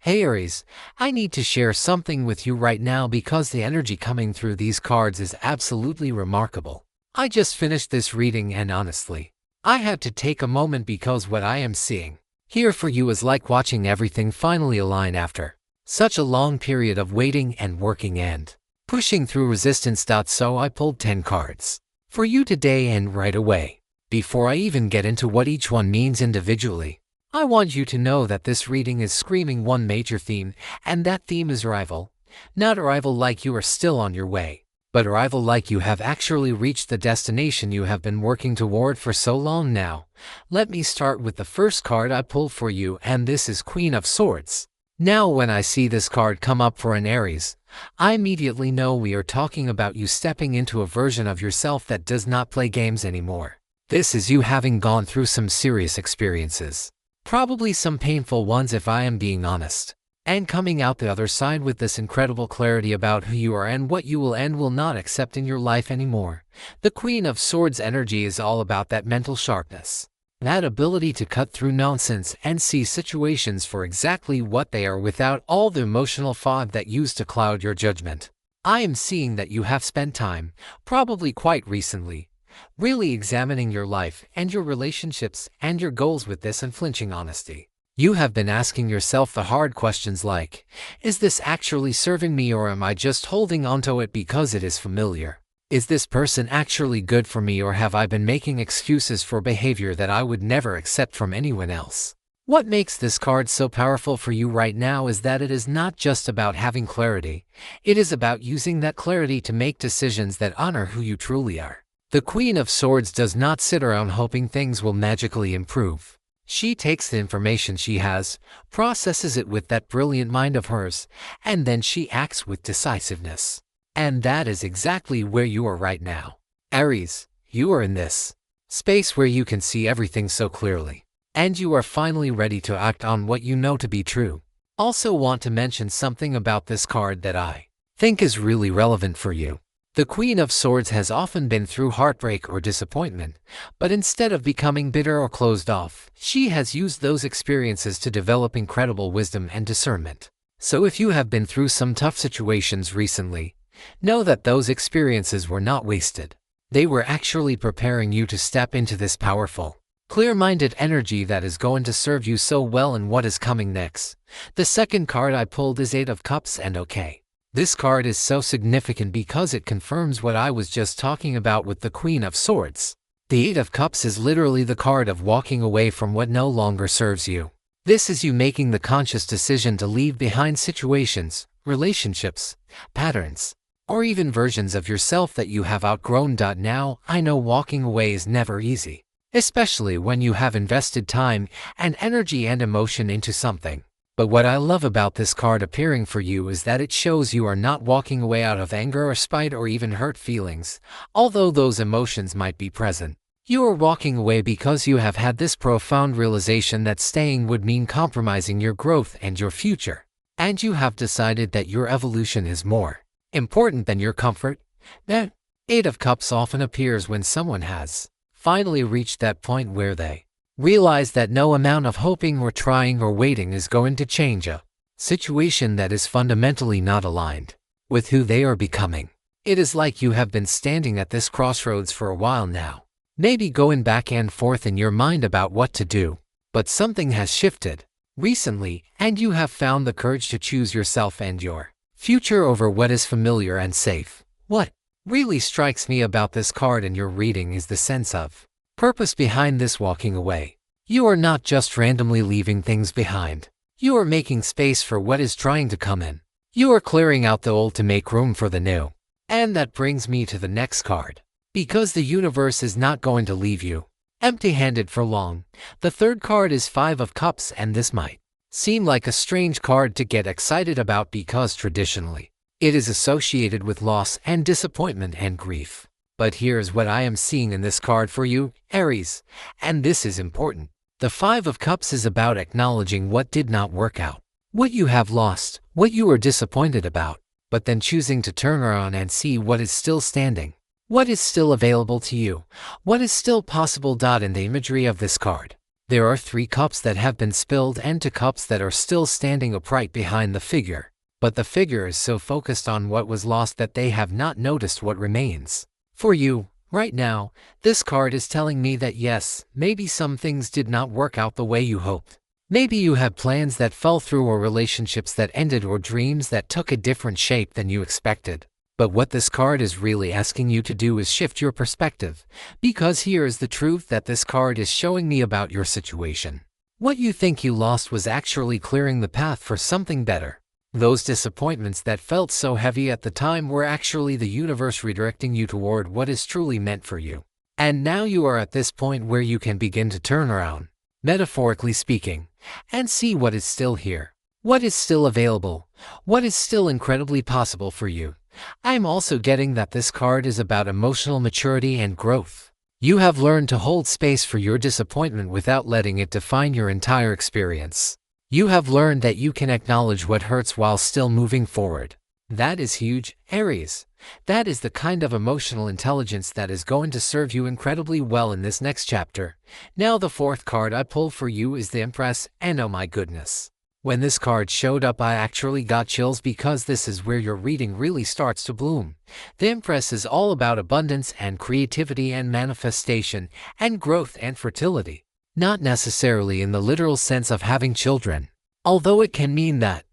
Hey Aries, I need to share something with you right now because the energy coming through these cards is absolutely remarkable. I just finished this reading and honestly, I had to take a moment because what I am seeing here for you is like watching everything finally align after such a long period of waiting and working and pushing through resistance. So I pulled 10 cards for you today and right away. Before I even get into what each one means individually, I want you to know that this reading is screaming one major theme, and that theme is arrival. Not arrival like you are still on your way, but arrival like you have actually reached the destination you have been working toward for so long now. Let me start with the first card I pulled for you, and this is Queen of Swords. Now when I see this card come up for an Aries, I immediately know we are talking about you stepping into a version of yourself that does not play games anymore. This is you having gone through some serious experiences. Probably some painful ones if I am being honest. And coming out the other side with this incredible clarity about who you are and what you will and will not accept in your life anymore. The Queen of Swords energy is all about that mental sharpness. That ability to cut through nonsense and see situations for exactly what they are without all the emotional fog that used to cloud your judgment. I am seeing that you have spent time, probably quite recently, really examining your life and your relationships and your goals with this unflinching honesty. You have been asking yourself the hard questions like, is this actually serving me or am I just holding onto it because it is familiar? Is this person actually good for me or have I been making excuses for behavior that I would never accept from anyone else? What makes this card so powerful for you right now is that it is not just about having clarity. It is about using that clarity to make decisions that honor who you truly are. The Queen of Swords does not sit around hoping things will magically improve. She takes the information she has, processes it with that brilliant mind of hers, and then she acts with decisiveness. And that is exactly where you are right now. Aries, you are in this space where you can see everything so clearly, and you are finally ready to act on what you know to be true. Also want to mention something about this card that I think is really relevant for you. The Queen of Swords has often been through heartbreak or disappointment, but instead of becoming bitter or closed off, she has used those experiences to develop incredible wisdom and discernment. So if you have been through some tough situations recently, know that those experiences were not wasted. They were actually preparing you to step into this powerful, clear-minded energy that is going to serve you so well in what is coming next. The second card I pulled is Eight of Cups, and okay. This card is so significant because it confirms what I was just talking about with the Queen of Swords. The Eight of Cups is literally the card of walking away from what no longer serves you. This is you making the conscious decision to leave behind situations, relationships, patterns, or even versions of yourself that you have outgrown. Now, I know walking away is never easy, especially when you have invested time and energy and emotion into something. But what I love about this card appearing for you is that it shows you are not walking away out of anger or spite or even hurt feelings, although those emotions might be present. You are walking away because you have had this profound realization that staying would mean compromising your growth and your future. And you have decided that your evolution is more important than your comfort. The Eight of Cups often appears when someone has finally reached that point where they realize that no amount of hoping or trying or waiting is going to change a situation that is fundamentally not aligned with who they are becoming. It is like you have been standing at this crossroads for a while now, maybe going back and forth in your mind about what to do, but something has shifted recently and you have found the courage to choose yourself and your future over what is familiar and safe. What really strikes me about this card in your reading is the sense of purpose behind this walking away. You are not just randomly leaving things behind. You are making space for what is trying to come in. You are clearing out the old to make room for the new. And that brings me to the next card. Because the universe is not going to leave you empty-handed for long. The third card is Five of Cups, and this might seem like a strange card to get excited about because traditionally it is associated with loss and disappointment and grief. But here's what I am seeing in this card for you, Aries, and this is important. The Five of Cups is about acknowledging what did not work out, what you have lost, what you are disappointed about, but then choosing to turn around and see what is still standing, what is still available to you, what is still possible. In the imagery of this card, There are 3 cups that have been spilled and 2 cups that are still standing upright behind the figure. But the figure is so focused on what was lost that they have not noticed what remains. For you, right now, this card is telling me that yes, maybe some things did not work out the way you hoped. Maybe you had plans that fell through or relationships that ended or dreams that took a different shape than you expected. But what this card is really asking you to do is shift your perspective, because here is the truth that this card is showing me about your situation. What you think you lost was actually clearing the path for something better. Those disappointments that felt so heavy at the time were actually the universe redirecting you toward what is truly meant for you. And now you are at this point where you can begin to turn around, metaphorically speaking, and see what is still here, what is still available, what is still incredibly possible for you. I'm also getting that this card is about emotional maturity and growth. You have learned to hold space for your disappointment without letting it define your entire experience. You have learned that you can acknowledge what hurts while still moving forward. That is huge, Aries. That is the kind of emotional intelligence that is going to serve you incredibly well in this next chapter. Now the 4th card I pulled for you is the Empress, and oh my goodness. When this card showed up, I actually got chills because this is where your reading really starts to bloom. The Empress is all about abundance and creativity and manifestation and growth and fertility. Not necessarily in the literal sense of having children, although it can mean that,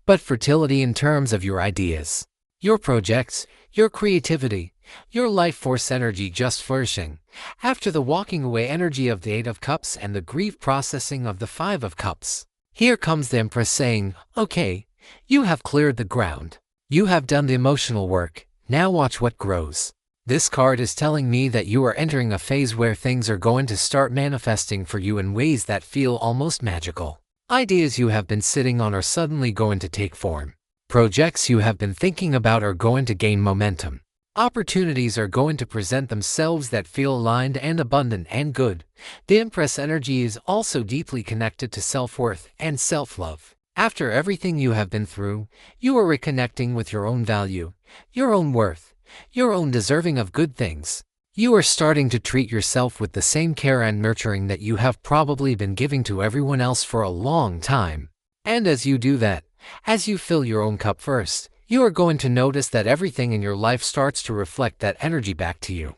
but fertility in terms of your ideas, your projects, your creativity, your life force energy just flourishing. After the walking away energy of the 8 of Cups and the grief processing of the 5 of Cups. Here comes the Empress saying, okay, you have cleared the ground. You have done the emotional work. Now watch what grows. This card is telling me that you are entering a phase where things are going to start manifesting for you in ways that feel almost magical. Ideas you have been sitting on are suddenly going to take form. Projects you have been thinking about are going to gain momentum. Opportunities are going to present themselves that feel aligned and abundant and good. The Empress energy is also deeply connected to self-worth and self-love. After everything you have been through, you are reconnecting with your own value, your own worth, your own deserving of good things. You are starting to treat yourself with the same care and nurturing that you have probably been giving to everyone else for a long time. And as you do that, as you fill your own cup first, you are going to notice that everything in your life starts to reflect that energy back to you.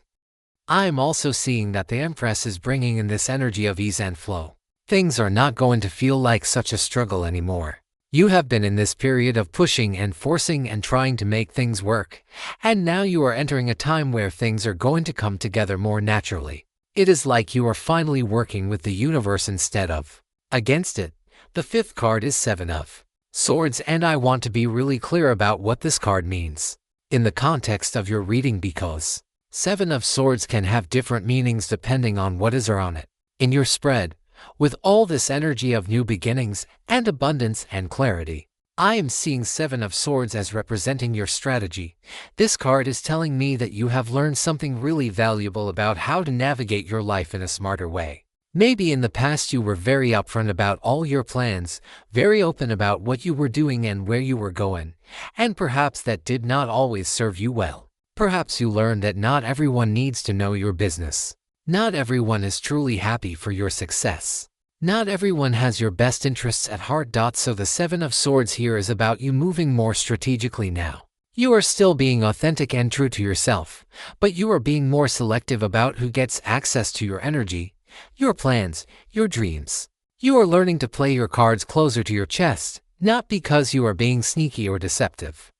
I'm also seeing that the Empress is bringing in this energy of ease and flow. Things are not going to feel like such a struggle anymore. You have been in this period of pushing and forcing and trying to make things work, and now you are entering a time where things are going to come together more naturally. It is like you are finally working with the universe instead of against it. The 5th card is 7 of Swords, and I want to be really clear about what this card means in the context of your reading, because 7 of Swords can have different meanings depending on what is on it. In your spread, with all this energy of new beginnings and abundance and clarity, I am seeing 7 of Swords as representing your strategy. This card is telling me that you have learned something really valuable about how to navigate your life in a smarter way. Maybe in the past you were very upfront about all your plans, very open about what you were doing and where you were going, and perhaps that did not always serve you well. Perhaps you learned that not everyone needs to know your business. Not everyone is truly happy for your success. Not everyone has your best interests at heart. So the 7 of Swords here is about you moving more strategically now. You are still being authentic and true to yourself, but you are being more selective about who gets access to your energy, your plans, your dreams. You are learning to play your cards closer to your chest, not because you are being sneaky or deceptive,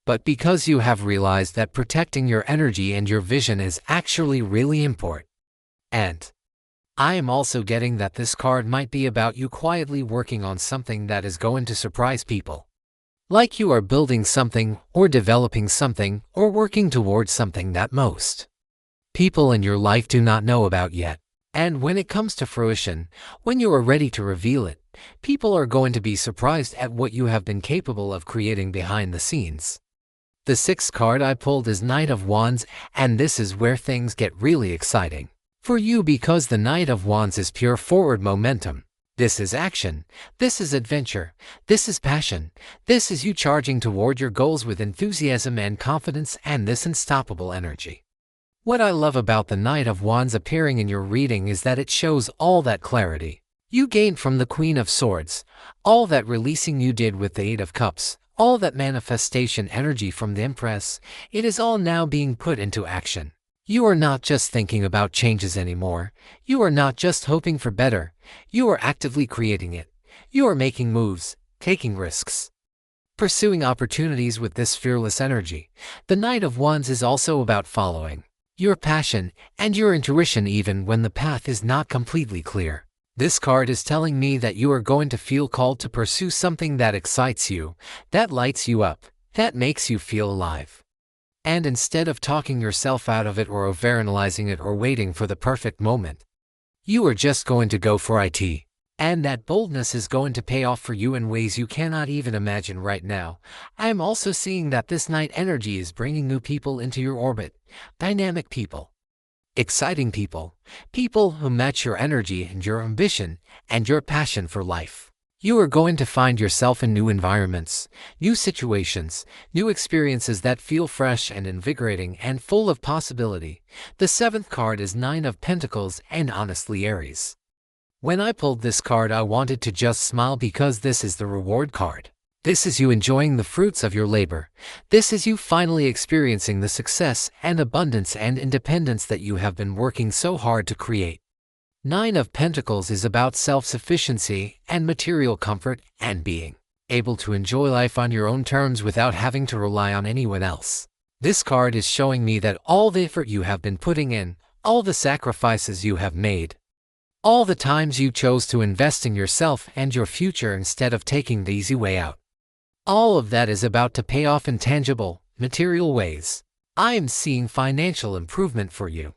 but because you have realized that protecting your energy and your vision is actually really important. And I am also getting that this card might be about you quietly working on something that is going to surprise people. Like you are building something, or developing something, or working towards something that most people in your life do not know about yet. And when it comes to fruition, when you are ready to reveal it, people are going to be surprised at what you have been capable of creating behind the scenes. The 6th card I pulled is Knight of Wands, and this is where things get really exciting for you, because the Knight of Wands is pure forward momentum. This is action, this is adventure, this is passion, this is you charging toward your goals with enthusiasm and confidence and this unstoppable energy. What I love about the Knight of Wands appearing in your reading is that it shows all that clarity, You gained from the Queen of Swords. All that releasing you did with the Eight of Cups, all that manifestation energy from the Empress, it is all now being put into action. You are not just thinking about changes anymore. You are not just hoping for better. You are actively creating it. You are making moves, taking risks, pursuing opportunities with this fearless energy. The Knight of Wands is also about following your passion and your intuition even when the path is not completely clear. This card is telling me that you are going to feel called to pursue something that excites you, that lights you up, that makes you feel alive. And instead of talking yourself out of it or overanalyzing it or waiting for the perfect moment, you are just going to go for it. And that boldness is going to pay off for you in ways you cannot even imagine right now. I am also seeing that this night energy is bringing new people into your orbit, dynamic people, exciting people, people who match your energy and your ambition and your passion for life. You are going to find yourself in new environments, new situations, new experiences that feel fresh and invigorating and full of possibility. The seventh card is Nine of Pentacles and honestly Aries. When I pulled this card, I wanted to just smile because this is the reward card. This is you enjoying the fruits of your labor. This is you finally experiencing the success and abundance and independence that you have been working so hard to create. Nine of Pentacles is about self-sufficiency and material comfort and being able to enjoy life on your own terms without having to rely on anyone else. This card is showing me that all the effort you have been putting in, all the sacrifices you have made, all the times you chose to invest in yourself and your future instead of taking the easy way out, all of that is about to pay off in tangible, material ways. I am seeing financial improvement for you.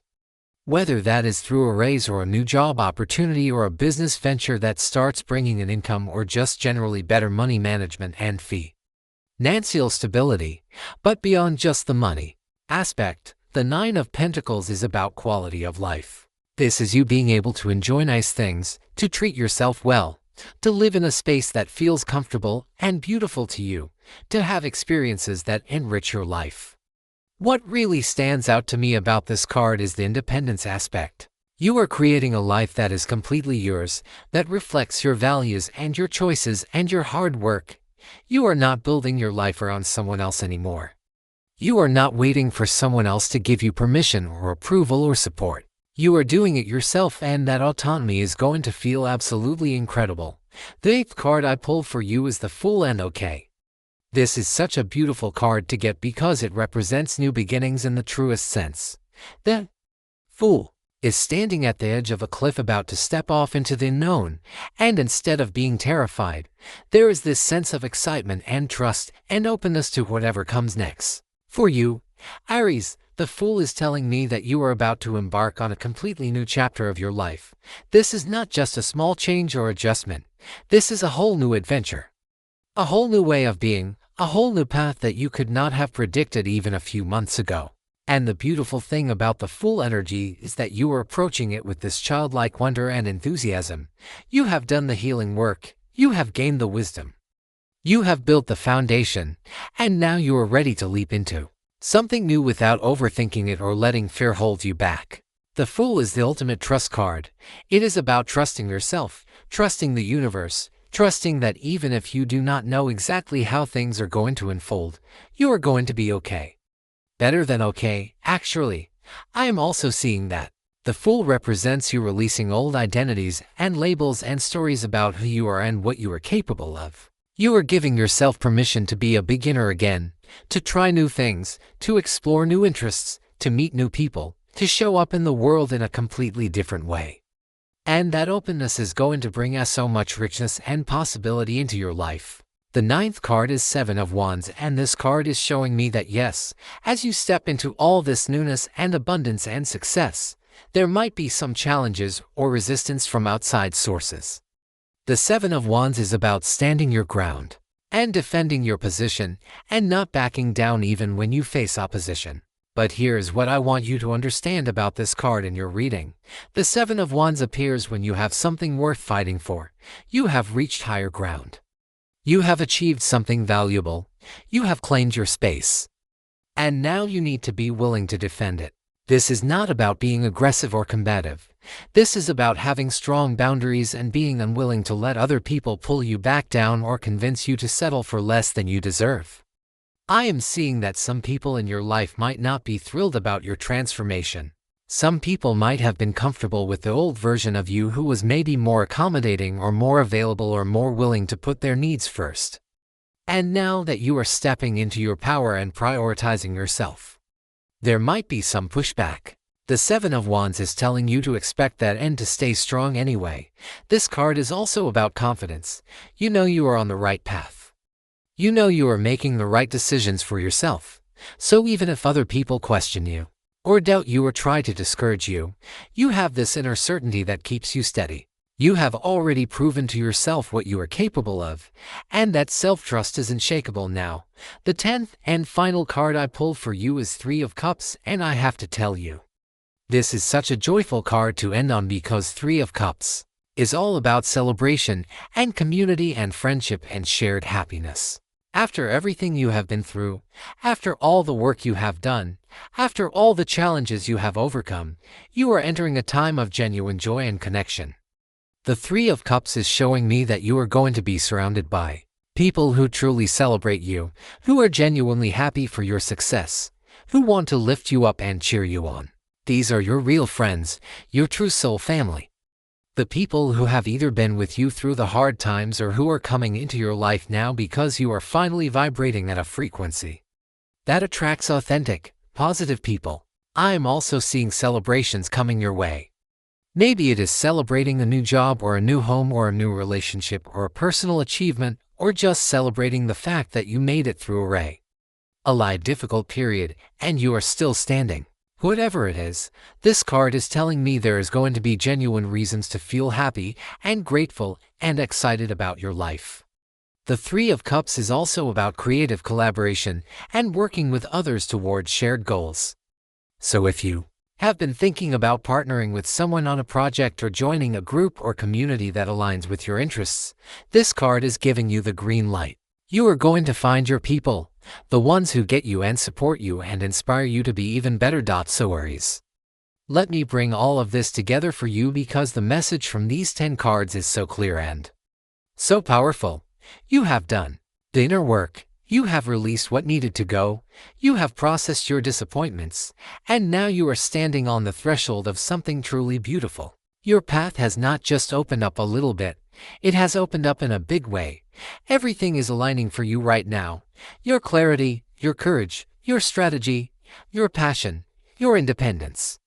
Whether that is through a raise or a new job opportunity or a business venture that starts bringing an income or just generally better money management and financial stability. But beyond just the money aspect, the Nine of Pentacles is about quality of life. This is you being able to enjoy nice things, to treat yourself well, to live in a space that feels comfortable and beautiful to you, to have experiences that enrich your life. What really stands out to me about this card is the independence aspect. You are creating a life that is completely yours, that reflects your values and your choices and your hard work. You are not building your life around someone else anymore. You are not waiting for someone else to give you permission or approval or support. You are doing it yourself, and that autonomy is going to feel absolutely incredible. The eighth card I pulled for you is the Fool and okay. This is such a beautiful card to get because it represents new beginnings in the truest sense. The Fool is standing at the edge of a cliff about to step off into the unknown, and instead of being terrified, there is this sense of excitement and trust and openness to whatever comes next. For you, Aries, the Fool is telling me that you are about to embark on a completely new chapter of your life. This is not just a small change or adjustment. This is a whole new adventure. A whole new way of being, a whole new path that you could not have predicted even a few months ago. And the beautiful thing about the Fool energy is that you are approaching it with this childlike wonder and enthusiasm. You have done the healing work. You have gained the wisdom. You have built the foundation, and now you are ready to leap into something new without overthinking it or letting fear hold you back. The Fool is the ultimate trust card. It is about trusting yourself, trusting the universe, trusting that even if you do not know exactly how things are going to unfold, you are going to be okay. Better than okay, actually. I am also seeing that. The Fool represents you releasing old identities and labels and stories about who you are and what you are capable of. You are giving yourself permission to be a beginner again, to try new things, to explore new interests, to meet new people, to show up in the world in a completely different way. And that openness is going to bring us so much richness and possibility into your life. The ninth card is Seven of Wands, and this card is showing me that yes, as you step into all this newness and abundance and success, there might be some challenges or resistance from outside sources. The Seven of Wands is about standing your ground and defending your position and not backing down even when you face opposition. But here's what I want you to understand about this card in your reading. The Seven of Wands appears when you have something worth fighting for. You have reached higher ground. You have achieved something valuable. You have claimed your space. And now you need to be willing to defend it. This is not about being aggressive or combative. This is about having strong boundaries and being unwilling to let other people pull you back down or convince you to settle for less than you deserve. I am seeing that some people in your life might not be thrilled about your transformation. Some people might have been comfortable with the old version of you who was maybe more accommodating or more available or more willing to put their needs first. And now that you are stepping into your power and prioritizing yourself, there might be some pushback. The Seven of Wands is telling you to expect that and to stay strong anyway. This card is also about confidence. You know you are on the right path. You know you are making the right decisions for yourself. So even if other people question you, or doubt you or try to discourage you, you have this inner certainty that keeps you steady. You have already proven to yourself what you are capable of, and that self-trust is unshakable now. The 10th and final card I pulled for you is Three of Cups, and I have to tell you, this is such a joyful card to end on because Three of Cups is all about celebration and community and friendship and shared happiness. After everything you have been through, after all the work you have done, after all the challenges you have overcome, you are entering a time of genuine joy and connection. The Three of Cups is showing me that you are going to be surrounded by people who truly celebrate you, who are genuinely happy for your success, who want to lift you up and cheer you on. These are your real friends, your true soul family. The people who have either been with you through the hard times or who are coming into your life now because you are finally vibrating at a frequency that attracts authentic, positive people. I am also seeing celebrations coming your way. Maybe it is celebrating a new job or a new home or a new relationship or a personal achievement or just celebrating the fact that you made it through a difficult period and you are still standing. Whatever it is, this card is telling me there is going to be genuine reasons to feel happy and grateful and excited about your life. The Three of Cups is also about creative collaboration and working with others towards shared goals. So if you have been thinking about partnering with someone on a project or joining a group or community that aligns with your interests, this card is giving you the green light. You are going to find your people, the ones who get you and support you and inspire you to be even better. So Aries, let me bring all of this together for you because the message from these 10 cards is so clear and so powerful. You have done the inner work. You have released what needed to go. You have processed your disappointments, and now you are standing on the threshold of something truly beautiful. Your path has not just opened up a little bit, it has opened up in a big way. Everything is aligning for you right now. Your clarity, your courage, your strategy, your passion, your independence,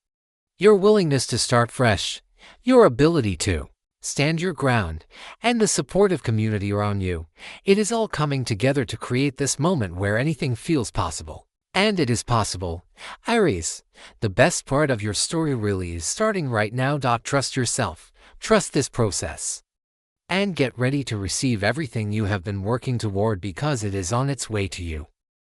your willingness to start fresh, your ability to stand your ground, and the supportive community around you. It is all coming together to create this moment where anything feels possible. And it is possible. Aries, the best part of your story really is starting right now. Trust yourself, trust this process, and get ready to receive everything you have been working toward because it is on its way to you.